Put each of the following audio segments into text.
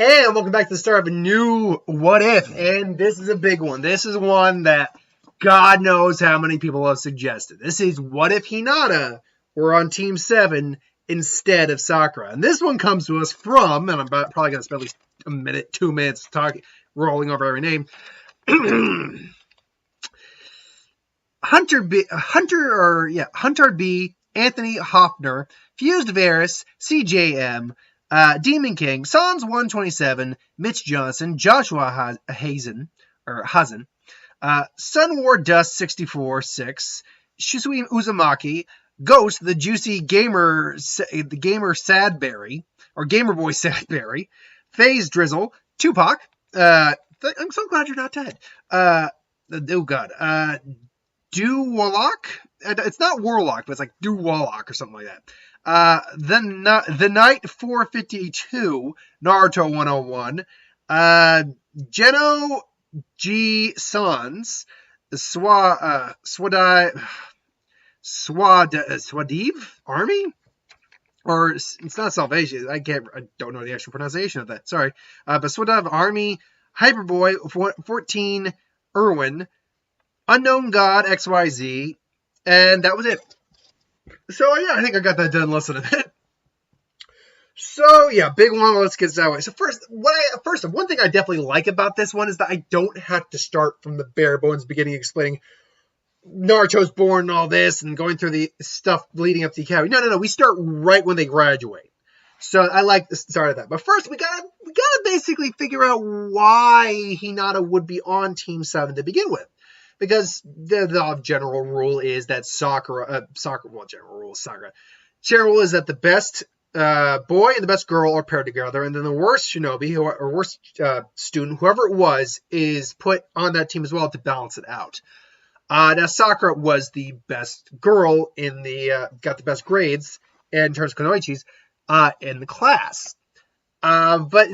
And welcome back to the start of a new What If, and this is a big one. This is one that God knows how many people have suggested. This is what if Hinata were on Team 7 instead of Sakura? And this one comes to us from, and I'm probably going to spend at least a minute, 2 minutes talking, rolling over every name. Hunter B, Anthony Hoffner, Fused Varys, CJM, Demon King, Sans 127, Mitch Johnson, Joshua Hazen, Sun War Dust 64-6, Shisui Uzumaki, Ghost, the Juicy Gamer Sadberry, or Gamer Boy Sadberry, FaZe Drizzle, Tupac, I'm so glad you're not dead. Oh god. Duwalak? It's not Warlock, but it's like Duwalak or something like that. The Night 452, Naruto 101. Geno G. Sans, Swadiv Army? Or it's not Salvation. I don't know the actual pronunciation of that. Sorry. But Swadiv Army, Hyperboy 14, Irwin, Unknown God XYZ, and that was it. So yeah, I think I got that done less than a minute. So yeah, big one. Let's get that way. So first, one thing I definitely like about this one is that I don't have to start from the bare bones beginning, explaining Naruto's born and all this, and going through the stuff leading up to the academy. No. We start right when they graduate. So I like the start of that. But first, we gotta basically figure out why Hinata would be on Team 7 to begin with. Because the general rule is that Sakura is that the best boy and the best girl are paired together, and then the worst shinobi or worst student, whoever it was, is put on that team as well to balance it out. Now Sakura was the best girl in the got the best grades in terms of kunoichis in the class. But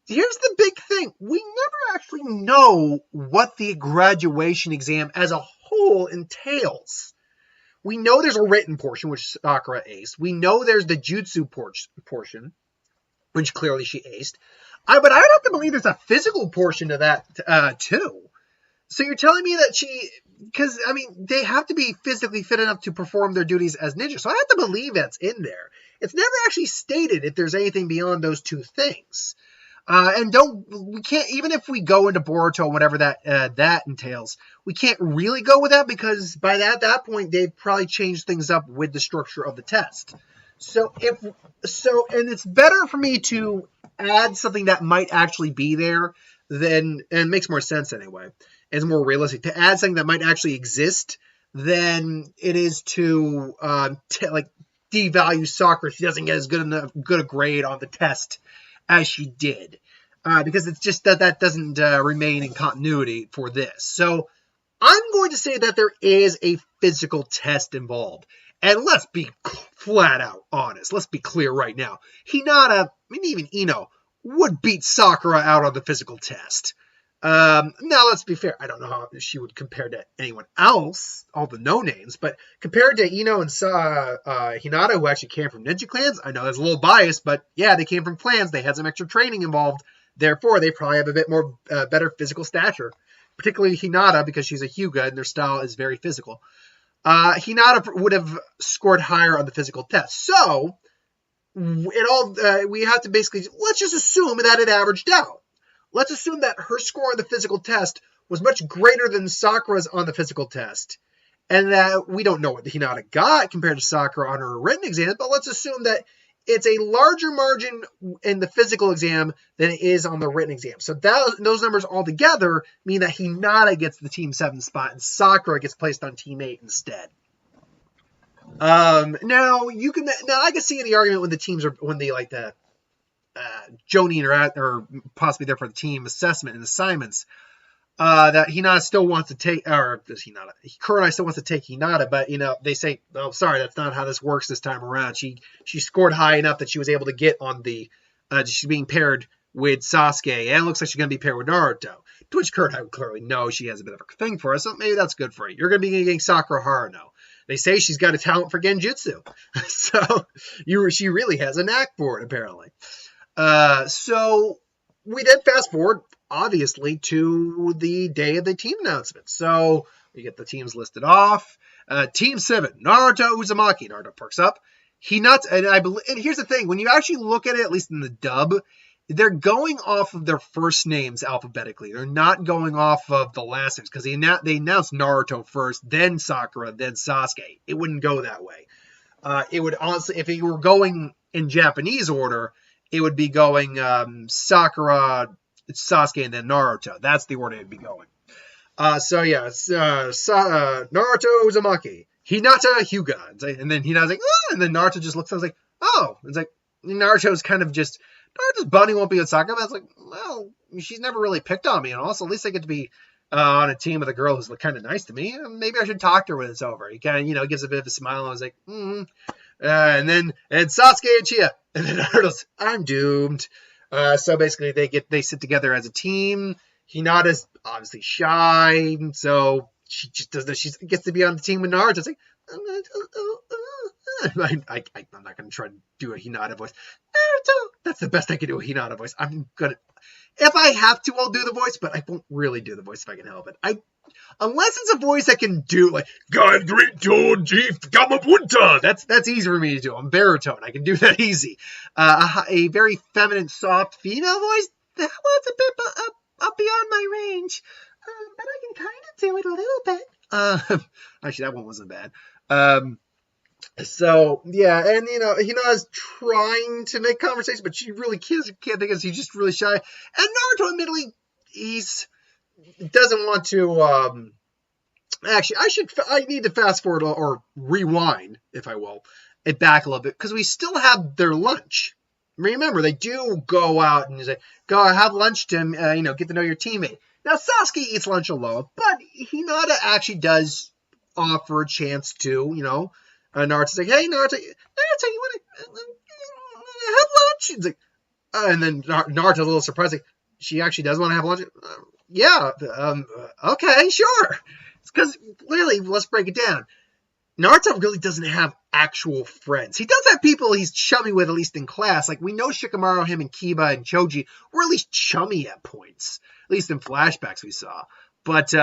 here's the big thing. We never actually know what the graduation exam as a whole entails. We know there's a written portion, which Sakura aced. We know there's the jutsu portion, which clearly she aced. But I would have to believe there's a physical portion to that, too. So you're telling me that because, they have to be physically fit enough to perform their duties as ninjas. So I have to believe that's in there. It's never actually stated if there's anything beyond those two things. We can't, even if we go into Boruto, whatever that entails, we can't really go with that because by that point, they've probably changed things up with the structure of the test. And it's better for me to add something that might actually be there and makes more sense anyway. It's more realistic to add something that might actually exist than it is to, devalue Sakura. She doesn't get as good a grade on the test as she did, because it's just that doesn't remain in continuity for this. So I'm going to say that there is a physical test involved. And let's be flat out honest. Let's be clear right now. Hinata, maybe even Ino, would beat Sakura out on the physical test. Now, let's be fair. I don't know how she would compare to anyone else, all the no-names, but compared to Ino and Hinata, who actually came from ninja clans, I know that's a little biased, but yeah, they came from clans. They had some extra training involved. Therefore, they probably have a bit more better physical stature, particularly Hinata, because she's a Hyuga and their style is very physical. Hinata would have scored higher on the physical test. So, we have to basically, let's just assume that it averaged out. Let's assume that her score on the physical test was much greater than Sakura's on the physical test. And that we don't know what Hinata got compared to Sakura on her written exam, but let's assume that it's a larger margin in the physical exam than it is on the written exam. So those numbers all together mean that Hinata gets the Team 7 spot and Sakura gets placed on Team 8 instead. Now I can see in the argument when the teams are, when they like the Jonin or possibly there for the team assessment and assignments, that Hinata still wants to take, or does Hinata? Kurenai still wants to take Hinata, but they say, "Oh, sorry, that's not how this works this time around." She scored high enough that she was able to get on the. She's being paired with Sasuke, and it looks like she's going to be paired with Naruto. To which Kurenai would clearly know she has a bit of a thing for us, so maybe that's good for you. You're going to be getting Sakura Haruno. They say she's got a talent for genjutsu, so she really has a knack for it apparently. So we then fast forward, obviously, to the day of the team announcement. So we get the teams listed off. Team 7, Naruto Uzumaki. Naruto perks up. Hinata, and here's the thing, when you actually look at it, at least in the dub, they're going off of their first names alphabetically. They're not going off of the last names, because they announced Naruto first, then Sakura, then Sasuke. It wouldn't go that way. It would honestly, if you were going in Japanese order, it would be going Sakura, Sasuke, and then Naruto. That's the order it'd be going. Naruto Uzumaki, Hinata Hyuga, and then Hinata's like, oh, and then Naruto just looks at us like, oh, it's like Naruto's kind of just Naruto's bunny won't be with Sakura. But it's like, well, she's never really picked on me, and also at least I get to be on a team with a girl who's kind of nice to me. Maybe I should talk to her when it's over. He kind of gives a bit of a smile, and I was like, and Sasuke and Chia, and then Naruto's, I'm doomed. So basically, they sit together as a team. Hinata's obviously shy, so she just does this. She gets to be on the team with Naruto. It's like, I'm not going to try to do a Hinata voice. Naruto! That's the best I can do a Hinata voice. If I have to, I'll do the voice, but I won't really do the voice if I can help it. Unless it's a voice I can do, like, God great George Chief Gamabunta. That's easy for me to do. I'm baritone. I can do that easy. A very feminine, soft female voice, that was a bit up beyond my range. But I can kind of do it a little bit. Actually, that one wasn't bad. So, yeah, and, Hinata's trying to make conversation, but she really can't because he's just really shy. And Naruto, admittedly, doesn't want to, actually, I need to fast forward or rewind, if I will, it back a little bit, because we still have their lunch. Remember, they do go out and say, go have lunch to, get to know your teammate. Now, Sasuke eats lunch alone, but Hinata actually does offer a chance to, Naruto's like, hey, Naruto, you want to have lunch? He's like, and then Naruto's a little surprised, like, she actually does want to have lunch? Yeah, okay, sure. It's because, clearly, let's break it down. Naruto really doesn't have actual friends. He does have people he's chummy with, at least in class. Like, we know Shikamaru, him, and Kiba, and Choji were at least chummy at points. At least in flashbacks we saw. But,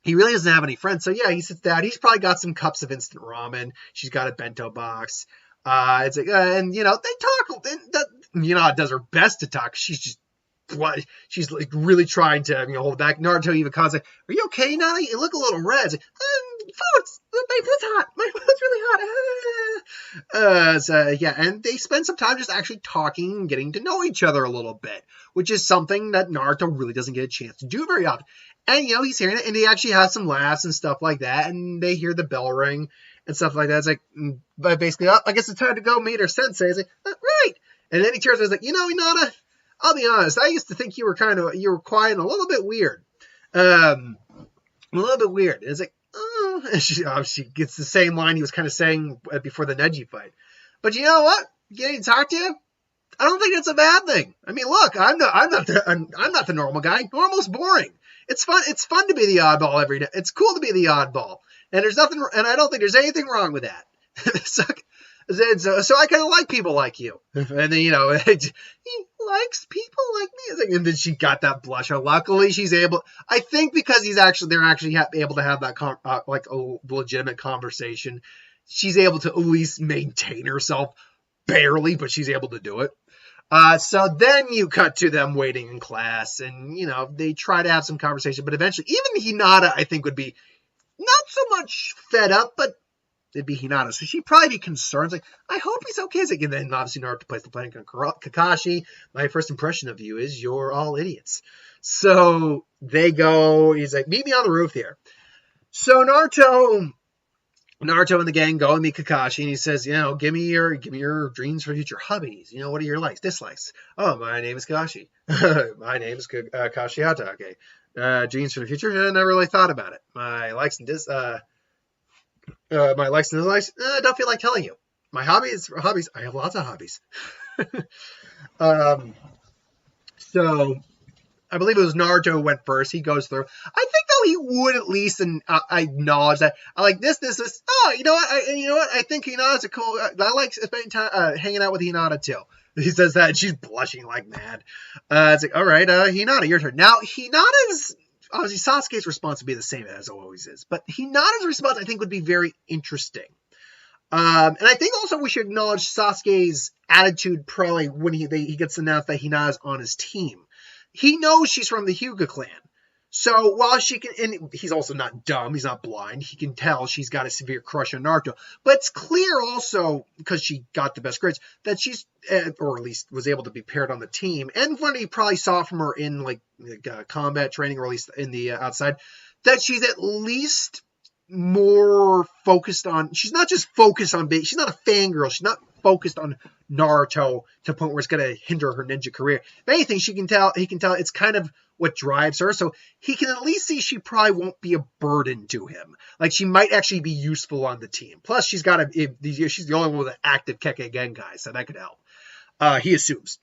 he really doesn't have any friends. So, yeah, he sits down. He's probably got some cups of instant ramen. She's got a bento box. It's like, and, they talk. And does her best to talk. She's like really trying to hold back. Naruto even calls like, are you okay, Nani? You look a little red. It's like, my food's hot. My food's really hot. So, yeah, and they spend some time just actually talking and getting to know each other a little bit, which is something that Naruto really doesn't get a chance to do very often. And, he's hearing it, and he actually has some laughs and stuff like that, and they hear the bell ring and stuff like that. It's like, but basically, I guess it's time to go meet her sensei. It's like, right. And then he turns and he's like, Hinata, I'll be honest, I used to think you were quiet and a little bit weird. A little bit weird. And it's like, oh, and she obviously gets the same line he was kind of saying before the Neji fight. But you know what? Getting to talk to you, I don't think that's a bad thing. I mean, look, I'm not the normal guy. Normal's boring. It's fun. It's fun to be the oddball every day. It's cool to be the oddball, and I don't think there's anything wrong with that. So I kind of like people like you, and then he likes people like me. And then she got that blush. Luckily, she's able. I think because they're actually able to have that like a legitimate conversation. She's able to at least maintain herself barely, but she's able to do it. So then you cut to them waiting in class, and they try to have some conversation, but eventually, even Hinata, I think, would be not so much fed up, but it'd be Hinata, so she'd probably be concerned. Like, I hope he's okay. And then obviously Naruto plays the playing Kakashi. My first impression of you is you're all idiots. So they go. He's like, meet me on the roof here. So Naruto and the gang go and meet Kakashi, and he says, give me your dreams for future hobbies. What are your likes, dislikes? Oh, my name is Kakashi. My name is Kakashi Hatake. Dreams for the future? I never really thought about it. My likes and dislikes, I don't feel like telling you. My hobbies, I have lots of hobbies. So I believe it was Naruto who went first. He goes through. I think he would at least acknowledge that. I like this. Oh, you know what? I think Hinata's a cool. I like spending time hanging out with Hinata too. He says that, and she's blushing like mad. It's like, all right, Hinata, your turn. Now, Hinata's obviously Sasuke's response would be the same as it always is, but Hinata's response I think would be very interesting. And I think also we should acknowledge Sasuke's attitude probably when he gets announced that Hinata's on his team. He knows she's from the Hyuga clan. So while she can, and he's also not dumb, he's not blind, he can tell she's got a severe crush on Naruto. But it's clear also, because she got the best grades, that she's, or at least was able to be paired on the team. And when he probably saw from her in combat training, or at least in the outside, that she's at least more focused on, she's not just focused on she's not a fangirl, she's not focused on Naruto to the point where it's going to hinder her ninja career. If anything, he can tell it's kind of what drives her, so he can at least see she probably won't be a burden to him. Like, she might actually be useful on the team. Plus, she's the only one with an active Kekkei Genkai, so that could help. He assumes.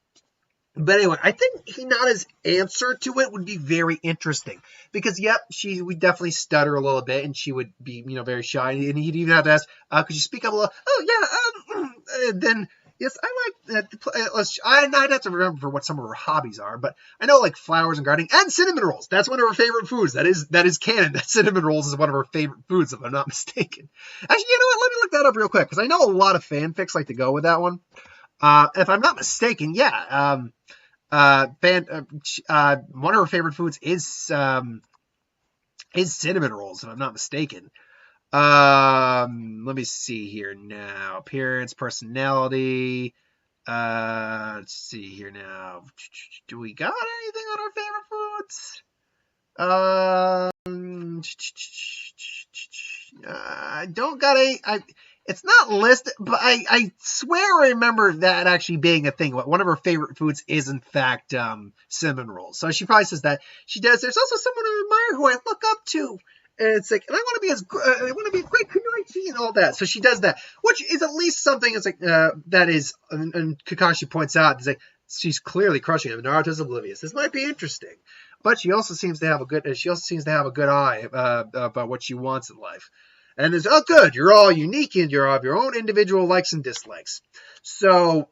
But anyway, I think Hinata's answer to it would be very interesting because, yep, she would definitely stutter a little bit and she would be, very shy. And he'd even have to ask, could you speak up a little? Oh, yeah. Then, yes, I like that. I'd have to remember what some of her hobbies are, but I know like flowers and gardening and cinnamon rolls. That's one of her favorite foods. That is canon. That cinnamon rolls is one of her favorite foods, if I'm not mistaken. Actually, you know what? Let me look that up real quick because I know a lot of fanfics like to go with that one. If I'm not mistaken, yeah. One of her favorite foods is cinnamon rolls, if I'm not mistaken. Let me see here now. Appearance, personality. Let's see here now. Do we got anything on our favorite foods? I don't got any. It's not listed, but I swear I remember that actually being a thing. One of her favorite foods is, in fact, cinnamon rolls. So she probably says that. She does. There's also someone I admire who I look up to. And it's like, and I want to be a great kunai and all that. So she does that, which is at least something that's like, that is, and Kakashi points out, it's like, she's clearly crushing him. Naruto's oblivious. This might be interesting. But she also seems to have a good eye about what she wants in life. And it's, oh, good, you're all unique and you have your own individual likes and dislikes. So,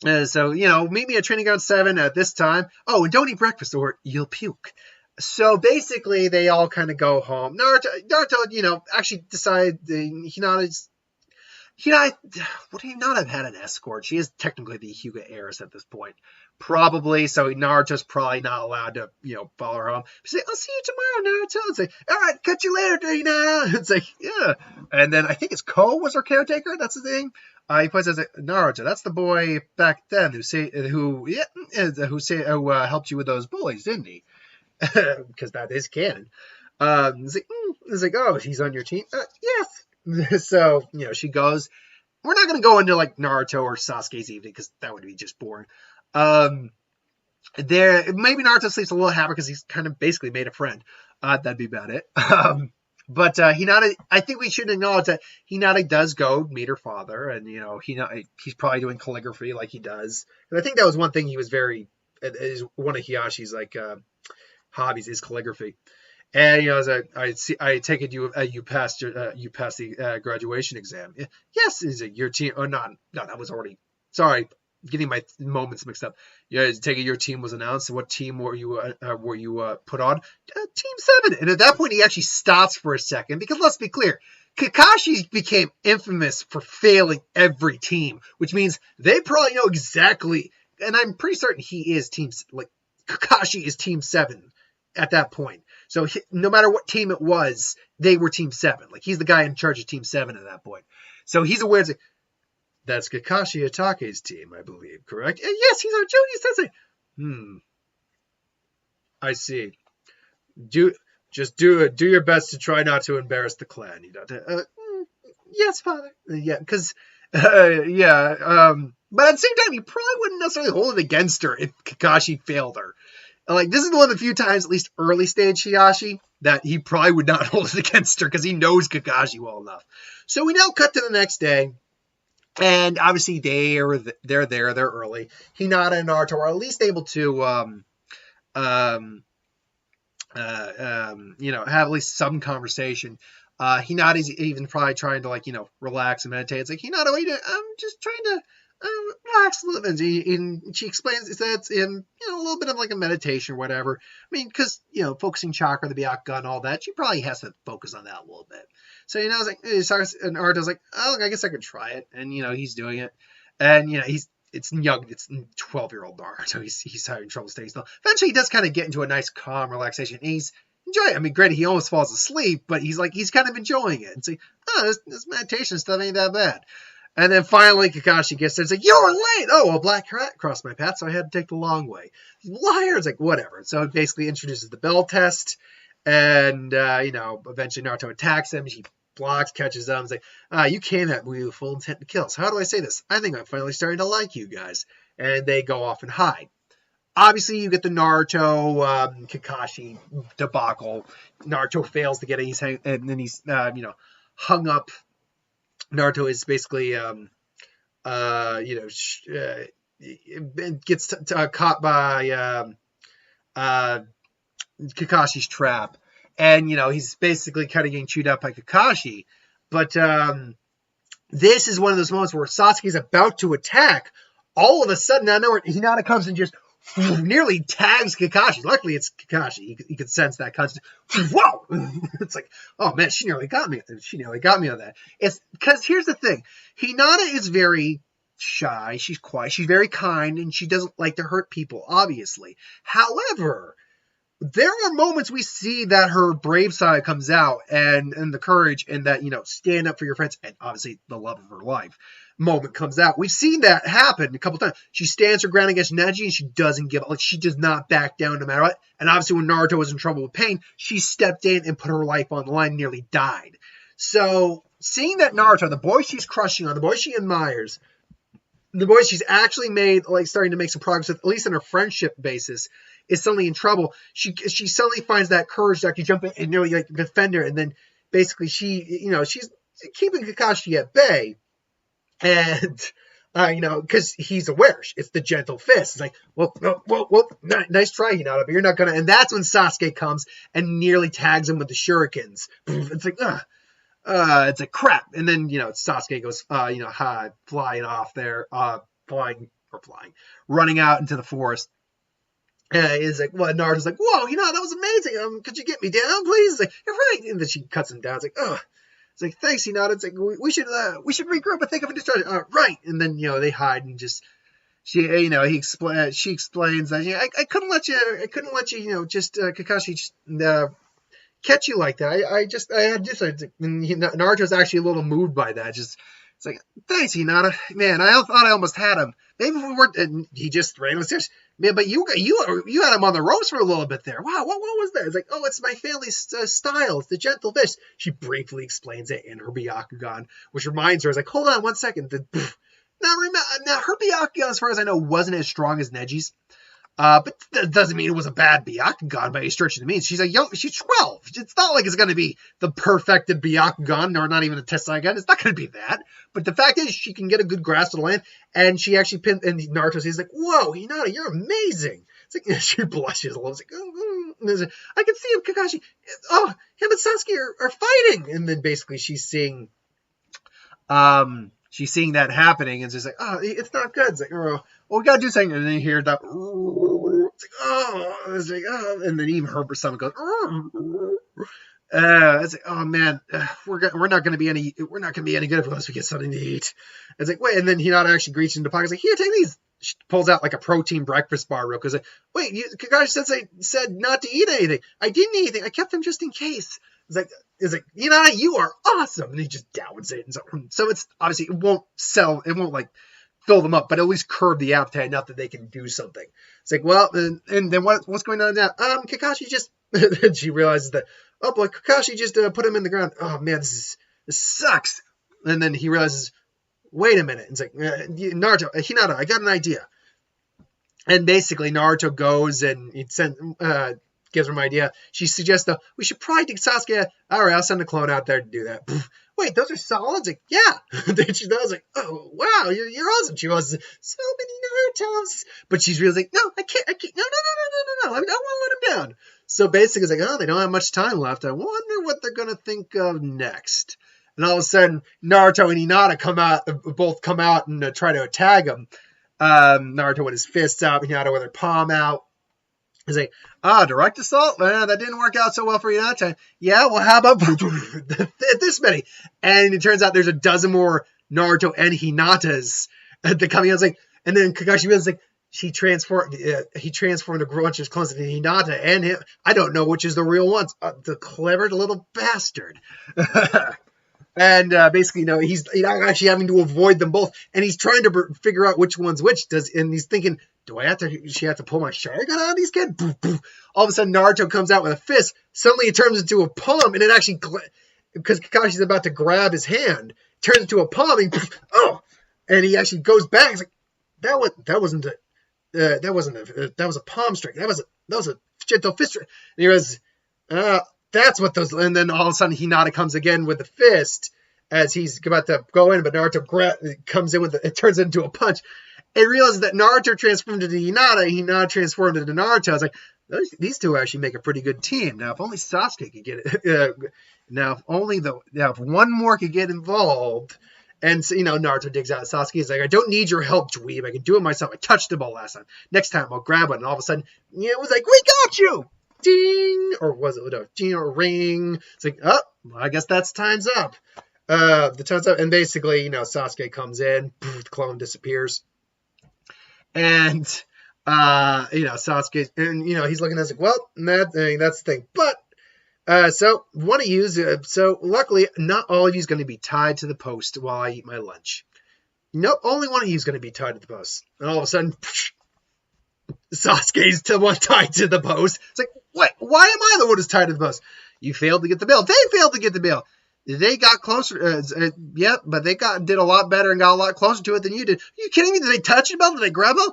meet me at Training Ground 7 at this time. Oh, and don't eat breakfast or you'll puke. So basically, they all kind of go home. Naruto, actually decide Hinata would he not have had an escort? She is technically the Hyuga heiress at this point. Probably, so Naruto's probably not allowed to, follow her home. She's like, I'll see you tomorrow, Naruto. It's like, all right, catch you later, Hinata. It's like, yeah. And then I think it's Ko was her caretaker. That's the thing. He points out, Naruto, that's the boy back then who helped you with those bullies, didn't he? Because that is canon. It's like, oh, he's on your team? Yes. So, she goes. We're not going to go into like Naruto or Sasuke's evening because that would be just boring. Maybe Naruto sleeps a little happier because he's kind of basically made a friend. That'd be about it. But Hinata, I think we should acknowledge that Hinata does go meet her father, and he's probably doing calligraphy like he does. And I think that was one thing he was is one of Hiyashi's hobbies is calligraphy. And I take it you passed the graduation exam. Yes, is it your team? Oh, no, that was already. Sorry, getting my moments mixed up. Yeah, take it your team was announced. What team were you put on? Team 7. And at that point, he actually stops for a second because let's be clear, Kakashi became infamous for failing every team, which means they probably know exactly. And I'm pretty certain he is Kakashi is Team 7 at that point. So no matter what team it was, they were Team 7. He's the guy in charge of Team 7 at that point. So he's aware. That's Kakashi Itake's team, I believe, correct? And yes, he's our junior sensei. I see. Do your best to try not to embarrass the clan. Yes, father. Yeah, because but at the same time, he probably wouldn't necessarily hold it against her if Kakashi failed her. This is one of the few times, at least early stage Hiyashi, that he probably would not hold it against her because he knows Kakashi well enough. So we now cut to the next day, and obviously they're early. Hinata and Naruto are at least able to have at least some conversation. Hinata's even probably trying to, like, relax and meditate. It's like, Hinata, what are you doing? I'm just trying to relax a little bit. And she explains that it's in, a little bit of like a meditation or whatever. I mean, because, focusing chakra, the Byakugan, and all that, she probably has to focus on that a little bit. So, I was like, and Naruto's like, oh, I guess I could try it. And, he's doing it. And, it's 12-year-old Naruto. He's having trouble staying still. Eventually, he does kind of get into a nice, calm relaxation. And he's enjoying it. I mean, granted, he almost falls asleep, but he's kind of enjoying it. It's like, oh, this meditation stuff ain't that bad. And then finally, Kakashi gets there. It's like, you're late. Oh, well, Black Cat crossed my path, so I had to take the long way. Liar. It's like, whatever. So it basically introduces the bell test. And, eventually Naruto attacks him. He blocks, catches him. It's like, you came at me with full intent to kill. So how do I say this? I think I'm finally starting to like you guys. And they go off and hide. Obviously, you get the Naruto, Kakashi debacle. Naruto fails to get it, and then he's, hung up. Naruto is basically, gets caught by Kakashi's trap. And, he's basically kind of getting chewed up by Kakashi. But this is one of those moments where Sasuke's about to attack. All of a sudden, out of nowhere, Hinata comes and just nearly tags Kakashi. Luckily, it's Kakashi. He could sense that constant. Whoa! It's like, oh man, she nearly got me. She nearly got me on that. It's because here's the thing: Hinata is very shy. She's quiet. She's very kind, and she doesn't like to hurt people. Obviously, however, there are moments we see that her brave side comes out, and the courage, and that stand up for your friends, and obviously the love of her life moment comes out. We've seen that happen a couple times. She stands her ground against Neji, and she doesn't give up. Like, she does not back down no matter what. And obviously when Naruto was in trouble with pain, she stepped in and put her life on the line, nearly died. So seeing that Naruto, the boy she's crushing on, the boy she admires, the boy she's actually made, like, starting to make some progress with, at least on a friendship basis, is suddenly in trouble. She suddenly finds that courage to actually jump in and nearly, like, defend her. And then basically she's keeping Kakashi at bay. And, because he's aware. It's the gentle fist. It's like, well, nice try, Hinata, but you're not going to. And that's when Sasuke comes and nearly tags him with the shurikens. It's like, it's like, crap. And then, Sasuke goes, flying off there, running out into the forest. And he's like, well, Naruto's like, whoa, that was amazing. Could you get me down, please? It's like, you're right. And then she cuts him down. It's like, ugh. It's like, thanks, Hinata. It's like, we should regroup and think of a distraction. Right. And then, they hide and just, she explains that, I couldn't let you, Kakashi just, catch you like that. I had just, and Naruto's actually a little moved by that. It's like, thanks, Hinata. Man, I thought I almost had him. Maybe if we weren't, and he just ran upstairs. Man, but you had him on the ropes for a little bit there. Wow, what was that? It's like, oh, it's my family's style. It's the gentle fist. She briefly explains it in her Byakugan, which reminds her, I was like, hold on one second. Now her Byakugan, as far as I know, wasn't as strong as Neji's. But that doesn't mean it was a bad Byakugan by any stretch of the means. She's she's 12. It's not like it's going to be the perfected Byakugan, or not even a Tessaigan. It's not going to be that. But the fact is, she can get a good grasp of the land, and she actually pinned, and Naruto says, like, whoa, Hinata, you're amazing. It's like, she blushes a little. It's like, I can see him, Kakashi. Oh, him and Sasuke are fighting. And then basically she's seeing that happening, and she's like, oh, it's not good. It's like, oh, well, we gotta do something. And then you hear that, it's like, oh, and then even her stomach goes, it's like, oh man, we're not gonna be any good unless we get something to eat. It's like, wait, and then Hinata actually reaches into the pocket, like, here, take these. She pulls out like a protein breakfast bar real quick. Like, wait, Kakashi said not to eat anything. I didn't eat anything. I kept them just in case. It's like, you are awesome. And he just downs it. And so it's obviously, it won't like fill them up, but at least curb the appetite enough that they can do something. It's like, well, and then what's going on now? Kakashi just, then she realizes that, oh boy, Kakashi just put him in the ground. Oh man, this sucks. And then he realizes, wait a minute. It's like, Naruto, Hinata, I got an idea. And basically Naruto goes and he gives her an idea. She suggests, though, we should probably take Sasuke. All right, I'll send a clone out there to do that. Wait, those are solids? Like, yeah. Then she does, like, oh, wow, you're awesome. She wants so many Narutos. But she's really like, no, I can't. No. I don't want to let him down. So basically, it's like, oh, they don't have much time left. I wonder what they're gonna think of next. And all of a sudden, Naruto and Hinata both come out and try to tag him. Naruto with his fists out, Hinata with her palm out. He's like, direct assault? That didn't work out so well for Hinata. Yeah, well, how about this many? And it turns out there's a dozen more Naruto and Hinatas that coming out. It's like, and then Kakashi was like, he transformed a bunch of clones into Hinata and him. I don't know which is the real ones. The clever little bastard. And basically, he's actually having to avoid them both, and he's trying to figure out which one's which. And he's thinking, she have to pull my Sharingan out of these kids? Boof, boof. All of a sudden, Naruto comes out with a fist. Suddenly, it turns into a palm, and it actually, because Kakashi's about to grab his hand, turns into a palm, and and he actually goes back. He's like, that was a palm strike. That was a gentle fist strike. And he goes, that's what those. And then all of a sudden, Hinata comes again with the fist as he's about to go in, but Naruto comes in it turns it into a punch. And realizes that Naruto transformed into Hinata transformed into Naruto. I was like, these two actually make a pretty good team. Now, if only Sasuke could get it. If one more could get involved. And so, Naruto digs out Sasuke. He's like, I don't need your help, dweeb. I can do it myself. I touched the ball last time. Next time, I'll grab one. And all of a sudden, it was like, we got you! Ding! Or was it a ding or ring? It's like, well, I guess that's time's up. The time's up. And basically, Sasuke comes in. The clone disappears. And, Sasuke, and, he's looking at us like, well, that's the thing. But, so one of you, so luckily, not all of you is going to be tied to the post while I eat my lunch. Nope, only one of you is going to be tied to the post. And all of a sudden, Sasuke's the one tied to the post. It's like, wait, why am I the one who's tied to the post? You failed to get the bill. They failed to get the bill. They got closer. But they did a lot better and got a lot closer to it than you did. Are you kidding me? Did they touch the bell? Did they grab it?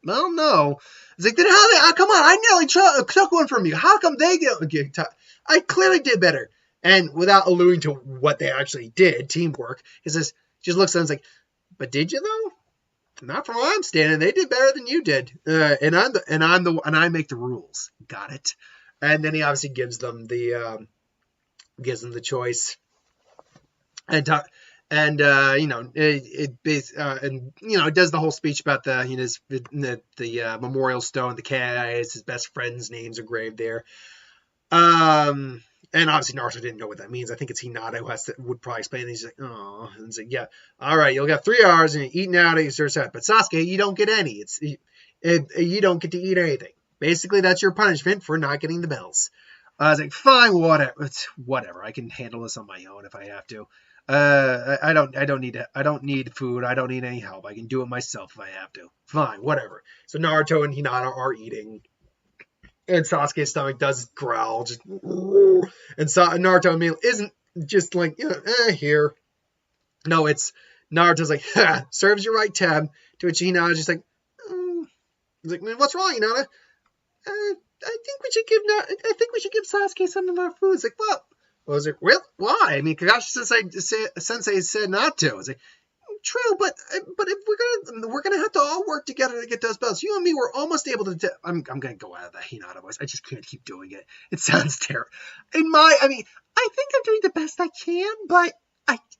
Well, no. It's like, then come on, I nearly took one from you. How come they get touched? I clearly did better. And without alluding to what they actually did, teamwork, he says, just looks at him and is like, but did you though? Not from where I'm standing. They did better than you did. And I make the rules. Got it. And then he obviously gives them the choice. It does the whole speech about the memorial stone, the KIAs, his best friends' names are engraved there. And obviously Naruto didn't know what that means. I think it's Hinata who would probably explain it. He's like, oh, and he's like, yeah, all right, you'll get 3 hours and you're eating out of your set. But Sasuke, you don't get any. You don't get to eat anything. Basically, that's your punishment for not getting the bells. I was like, fine, whatever. I can handle this on my own if I have to. I don't need food. I don't need any help. I can do it myself if I have to. Fine, whatever. So Naruto and Hinata are eating. And Sasuke's stomach does growl, just, and Naruto isn't just like, here. No, it's Naruto's like, serves you right, Tab. To which Hinata's just like, he's like, what's wrong, Hinata? I think we should give Sasuke some of our food. It's like, what? I was like, well, why? I mean, Kakashi Sensei said not to. I was like, true, but if we're gonna have to all work together to get those belts. You and me were almost able to. I'm gonna go out of the Hinata voice. I just can't keep doing it. It sounds terrible. I think I'm doing the best I can, but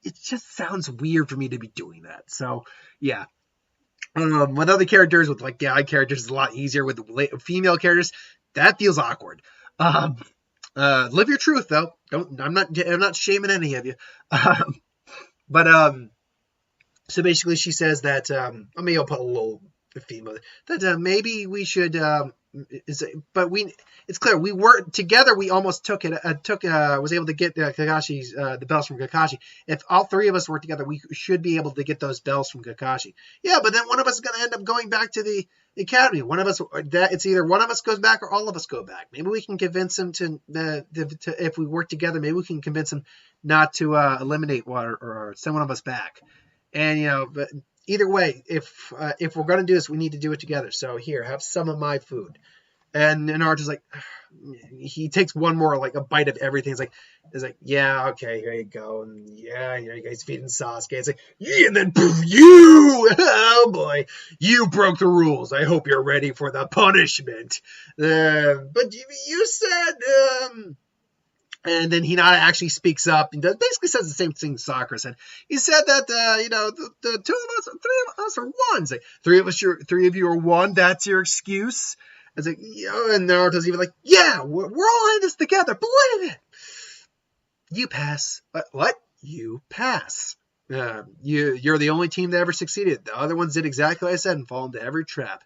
it just sounds weird for me to be doing that. So yeah. With other characters, with like guy characters, it's a lot easier. With female characters, that feels awkward. Live your truth though. I'm not shaming any of you. So basically, she says that maybe I'll put a little female that maybe we should. It's clear we worked together. We almost was able to get Kakashi's the bells from Kakashi. If all 3 of us work together, we should be able to get those bells from Kakashi. Yeah, but then one of us is going to end up going back to the academy. It's either one of us goes back or all of us go back. Maybe we can convince him to if we work together. Maybe we can convince him not to eliminate one or send one of us back. And but either way, if we're going to do this, we need to do it together. So here, have some of my food. And Naruto's like, he takes one more, like, a bite of everything. It's like, yeah, okay, here you go. And yeah, you guys feeding Sasuke. It's like, yeah, and then poof, oh boy, you broke the rules. I hope you're ready for the punishment. But you said, and then Hinata actually speaks up and basically says the same thing Sakura said. He said that the two of us, three of us are one. It's like three of you are one. That's your excuse. It's like, yeah, and Naruto's even like, yeah, we're all in this together. Believe it. You pass. What? You pass. You're the only team that ever succeeded. The other ones did exactly what I said and fall into every trap.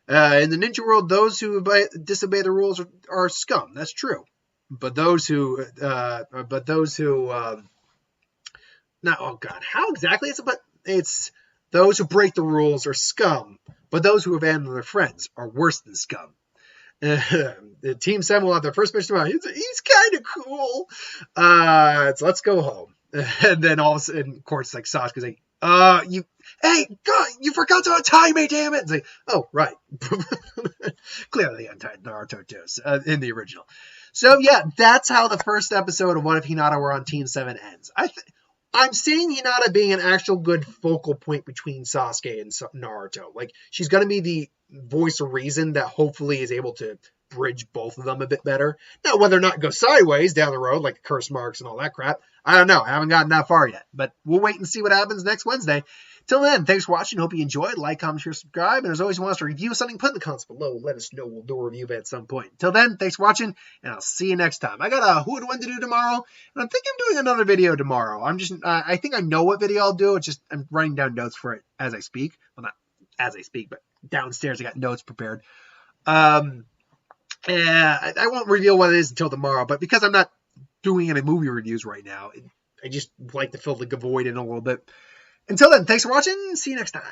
In the ninja world, those who disobey the rules are scum. That's true. But those who, not, oh God, how exactly is it? But it's those who break the rules are scum. But those who abandon their friends are worse than scum. Team 7 will have their first mission tomorrow. He's kind of cool. So let's go home. And then all of a sudden, of course, like Sasuke's like, hey, God, you forgot to untie me, damn it. It's like, oh, right. Clearly untied Naruto too, in the original. So yeah, that's how the first episode of What If Hinata Were on Team 7 ends. I'm seeing Hinata being an actual good focal point between Sasuke and Naruto. Like, she's going to be the voice of reason that hopefully is able to bridge both of them a bit better. Now, whether or not it goes sideways down the road, like curse marks and all that crap, I don't know. I haven't gotten that far yet. But we'll wait and see what happens next Wednesday. Till then, thanks for watching. Hope you enjoyed. Like, comment, share, subscribe. And as always, if you want us to review something, put in the comments below. Let us know. We'll do a review of it at some point. Till then, thanks for watching, and I'll see you next time. I got a who and when to do tomorrow, and I think I'm doing another video tomorrow. I think I know what video I'll do. It's just I'm writing down notes for it as I speak. Well, not as I speak, but downstairs I got notes prepared. And I won't reveal what it is until tomorrow, but because I'm not doing any movie reviews right now, I just like to fill the void in a little bit. Until then, thanks for watching. See you next time.